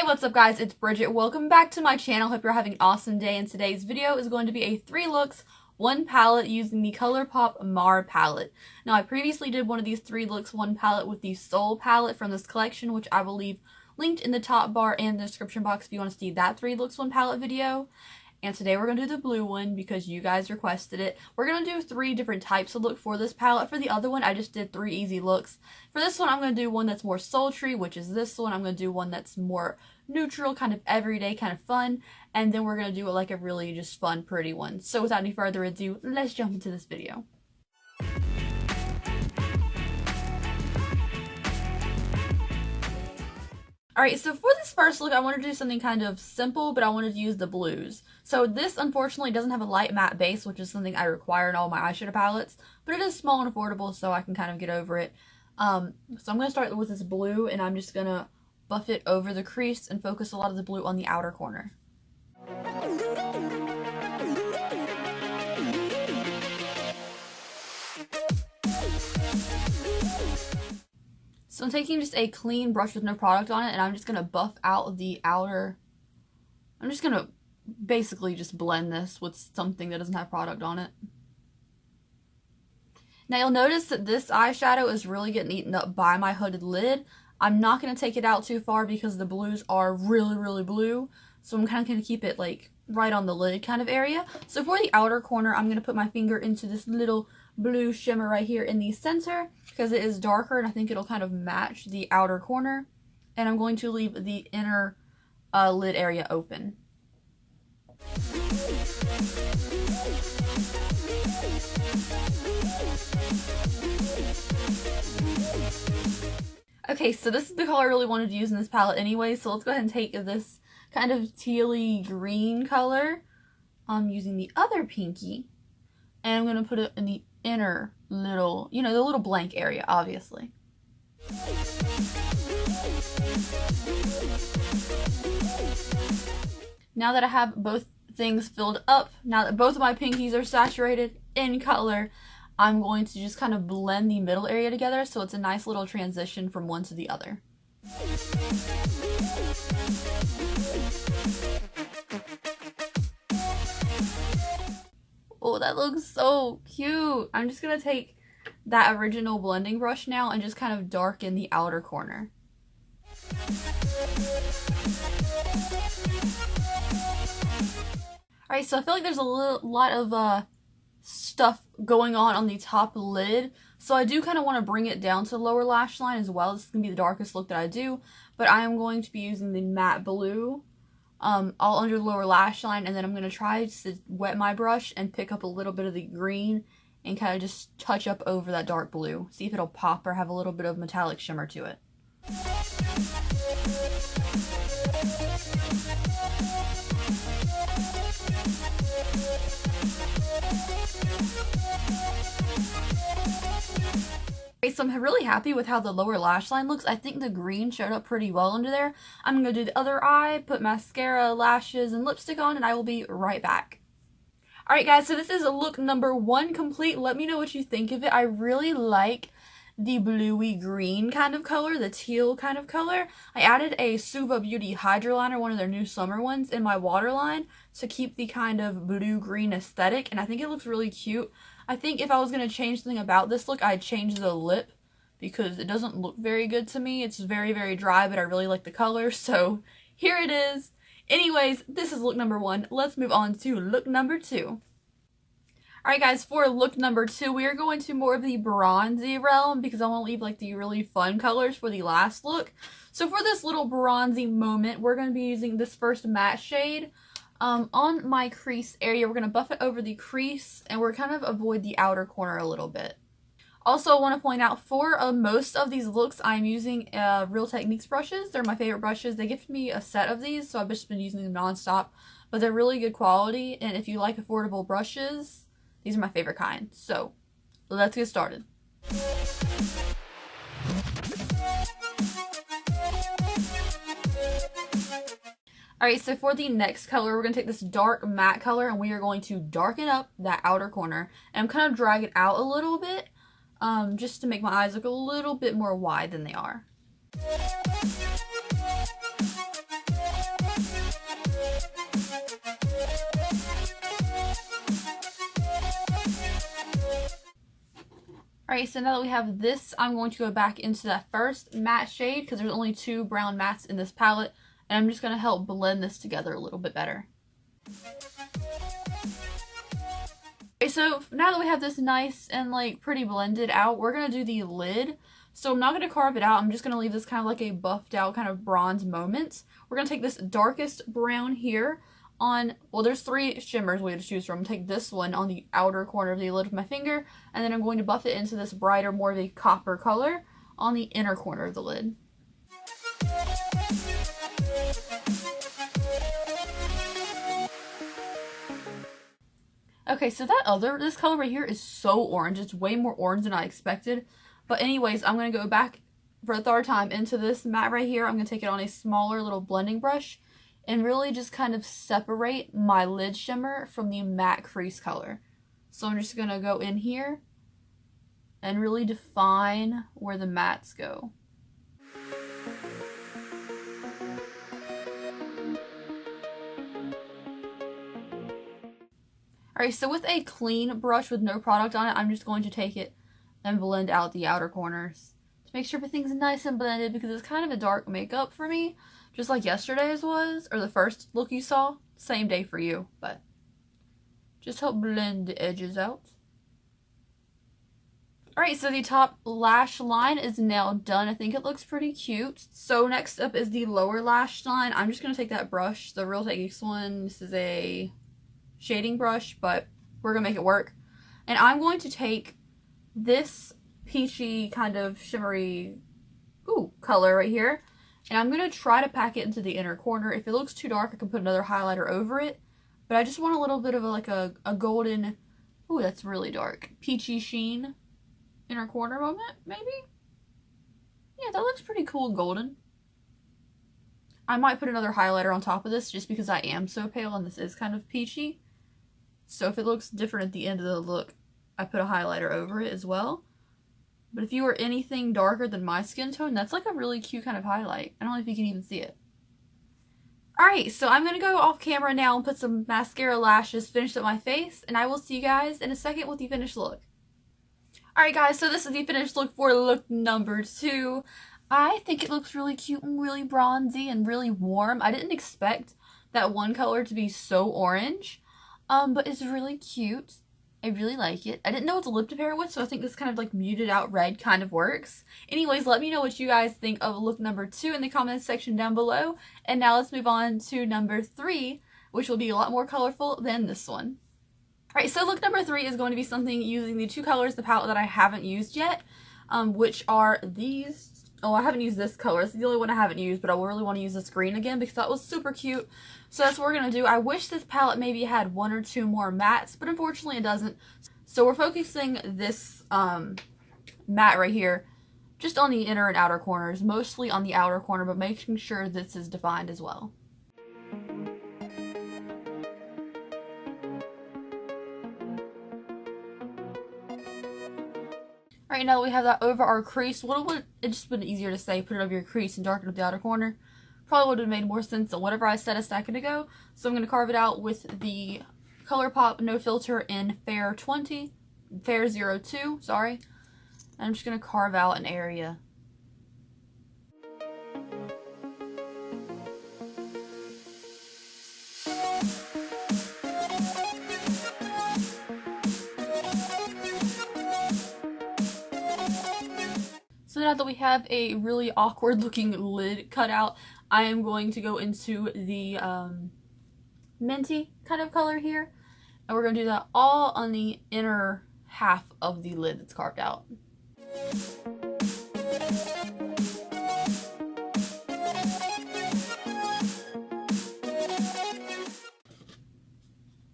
Hey, what's up guys, it's Bridget. Welcome back to my channel. Hope you're having an awesome day, and today's video is going to be a 3 looks, 1 palette using the Colourpop Mar palette. Now I previously did one of these 3 looks, 1 palette with the Soul palette from this collection, which I will leave linked in the top bar and the description box if you want to see that 3 looks, 1 palette video. And today we're going to do the blue one because you guys requested it. We're going to do 3 different types of look for this palette. For the other one, I just did 3 easy looks. For this one, I'm going to do one that's more sultry, which is this one. I'm going to do one that's more neutral, kind of everyday, kind of fun. And then we're going to do like a really just fun, pretty one. So without any further ado, let's jump into this video. Alright, so for this first look, I wanted to do something kind of simple, but I wanted to use the blues. So this, unfortunately, doesn't have a light matte base, which is something I require in all my eyeshadow palettes, but it is small and affordable, so I can kind of get over it. So I'm going to start with this blue, and I'm just going to buff it over the crease and focus a lot of the blue on the outer corner. So I'm taking just a clean brush with no product on it, and I'm just going to buff out the outer. I'm just going to basically just blend this with something that doesn't have product on it. Now you'll notice that this eyeshadow is really getting eaten up by my hooded lid. I'm not going to take it out too far because the blues are really, really blue. So I'm kind of going to keep it like right on the lid kind of area. So for the outer corner, I'm going to put my finger into this little blue shimmer right here in the center because it is darker and I think it'll kind of match the outer corner. And I'm going to leave the inner lid area open. Okay, so this is the color I really wanted to use in this palette anyway, so let's go ahead and take this kind of tealy green color. I'm using the other pinky, and I'm going to put it in the inner little, you know, the little blank area, obviously. Now that I have both things filled up, now that both of my pinkies are saturated in color, I'm going to just kind of blend the middle area together so it's a nice little transition from one to the other. Oh, that looks so cute. I'm just going to take that original blending brush now and just kind of darken the outer corner. Alright, so I feel like there's a lot of stuff going on the top lid, so I do kind of want to bring it down to the lower lash line as well. This is going to be the darkest look that I do, but I am going to be using the matte blue all under the lower lash line, and then I'm going to try to wet my brush and pick up a little bit of the green and kind of just touch up over that dark blue. See if it'll pop or have a little bit of metallic shimmer to it. Okay, so I'm really happy with how the lower lash line looks. I think the green showed up pretty well under there. I'm going to do the other eye, put mascara, lashes, and lipstick on, and I will be right back. Alright guys, so this is look number 1 complete. Let me know what you think of it. I really like the bluey green kind of color, the teal kind of color. I added a Suva Beauty Hydro Liner, one of their new summer ones, in my waterline to keep the kind of blue-green aesthetic, and I think it looks really cute. I think if I was going to change something about this look, I'd change the lip because it doesn't look very good to me. It's very, very dry, but I really like the color, so here it is. Anyways, this is look number 1. Let's move on to look number 2. Alright guys, for look number 2, we are going to more of the bronzy realm because I want to leave like the really fun colors for the last look. So for this little bronzy moment, we're going to be using this first matte shade. On my crease area, we're going to buff it over the crease, and we're kind of avoid the outer corner a little bit. Also, I want to point out, for most of these looks, I'm using Real Techniques brushes. They're my favorite brushes. They gifted me a set of these, so I've just been using them non-stop. But they're really good quality, and if you like affordable brushes, these are my favorite kind. So, let's get started. Alright, so for the next color, we're going to take this dark matte color and we are going to darken up that outer corner. And I'm kind of drag it out a little bit, just to make my eyes look a little bit more wide than they are. Alright, so now that we have this, I'm going to go back into that first matte shade because there's only 2 brown mattes in this palette, and I'm just going to help blend this together a little bit better. Okay, so now that we have this nice and like pretty blended out, we're going to do the lid. So I'm not going to carve it out, I'm just going to leave this kind of like a buffed out kind of bronze moment. We're going to take this darkest brown here on, well, there's 3 shimmers we have to choose from. I'm going to take this one on the outer corner of the lid with my finger, and then I'm going to buff it into this brighter, more of a copper color on the inner corner of the lid. Okay, so this color right here is so orange. It's way more orange than I expected. But anyways, I'm going to go back for a third time into this matte right here. I'm going to take it on a smaller little blending brush and really just kind of separate my lid shimmer from the matte crease color. So I'm just going to go in here and really define where the mattes go. Alright, so with a clean brush with no product on it, I'm just going to take it and blend out the outer corners to make sure everything's nice and blended, because it's kind of a dark makeup for me, just like yesterday's was, or the first look you saw. Same day for you, but just help blend the edges out. Alright, so the top lash line is now done. I think it looks pretty cute. So next up is the lower lash line. I'm just going to take that brush, the Real Techniques one. This is a shading brush, but we're going to make it work. And I'm going to take this peachy kind of shimmery color right here, and I'm going to try to pack it into the inner corner. If it looks too dark, I can put another highlighter over it, but I just want a little bit of a golden, that's really dark, peachy sheen inner corner moment, maybe? Yeah, that looks pretty cool and golden. I might put another highlighter on top of this just because I am so pale and this is kind of peachy. So if it looks different at the end of the look, I put a highlighter over it as well. But if you were anything darker than my skin tone, that's like a really cute kind of highlight. I don't know if you can even see it. Alright, so I'm going to go off camera now and put some mascara lashes, finish up my face, and I will see you guys in a second with the finished look. Alright guys, so this is the finished look for look number 2. I think it looks really cute and really bronzy and really warm. I didn't expect that one color to be so orange. But it's really cute. I really like it. I didn't know what to lip to pair with, so I think this kind of like muted out red kind of works. Anyways, let me know what you guys think of look number 2 in the comments section down below. And now let's move on to number 3, which will be a lot more colorful than this one. Alright, so look number 3 is going to be something using the 2 colors, the palette that I haven't used yet, which are these. Oh, I haven't used this color. It's the only one I haven't used, but I really want to use this green again because that was super cute. So that's what we're going to do. I wish this palette maybe had 1 or 2 more mattes, but unfortunately it doesn't. So we're focusing this matte right here just on the inner and outer corners, mostly on the outer corner, but making sure this is defined as well. Alright, now that we have that over our crease, what would it just been easier to say, put it over your crease and darken up the outer corner? Probably would have made more sense than whatever I said a second ago. So I'm going to carve it out with the Colourpop No Filter in Fair 02, sorry. And I'm just going to carve out an area. So now that we have a really awkward looking lid cut out, I am going to go into the minty kind of color here. And we're going to do that all on the inner half of the lid that's carved out.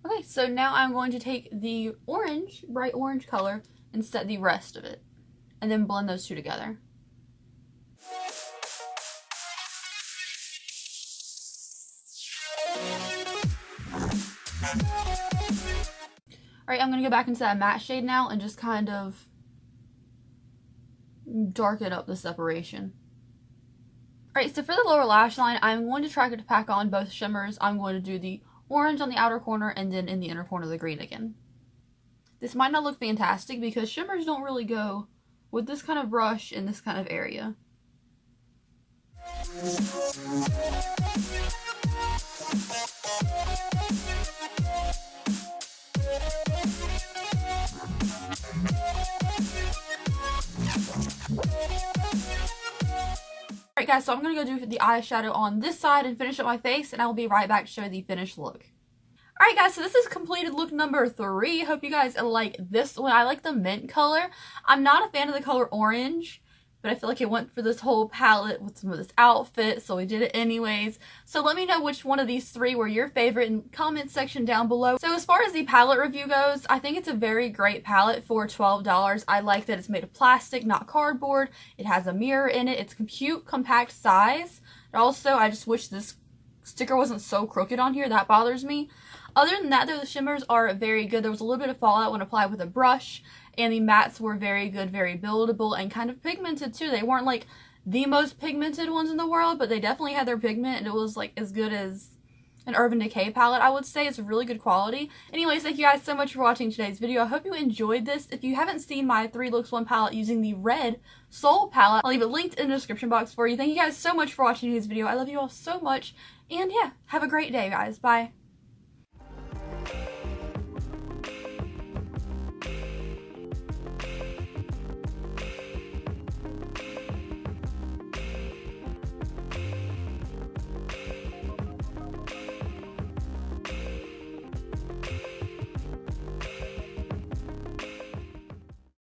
Okay, so now I'm going to take the orange, bright orange color, and set the rest of it. And then blend those two together. Alright, I'm going to go back into that matte shade now and just kind of darken up the separation. Alright, so for the lower lash line, I'm going to try to pack on both shimmers. I'm going to do the orange on the outer corner and then in the inner corner the green again. This might not look fantastic because shimmers don't really go with this kind of brush in this kind of area. Alright guys, so I'm going to go do the eyeshadow on this side and finish up my face, and I will be right back to show the finished look. Alright guys, so this is completed look number 3. Hope you guys like this one. I like the mint color. I'm not a fan of the color orange, but I feel like it went for this whole palette with some of this outfit, so we did it anyways. So let me know which one of these 3 were your favorite in the comment section down below. So as far as the palette review goes, I think it's a very great palette for $12. I like that it's made of plastic, not cardboard. It has a mirror in it. It's a cute, compact size. Also, I just wish this sticker wasn't so crooked on here. That bothers me. Other than that, though, the shimmers are very good. There was a little bit of fallout when applied with a brush, and the mattes were very good, very buildable, and kind of pigmented too. They weren't like the most pigmented ones in the world, but they definitely had their pigment, and it was like as good as an Urban Decay palette, I would say. It's really good quality. Anyways, thank you guys so much for watching today's video. I hope you enjoyed this. If you haven't seen my 3 looks 1 palette using the red Soul palette, I'll leave it linked in the description box for you. Thank you guys so much for watching today's video. I love you all so much, and yeah, have a great day, guys. Bye.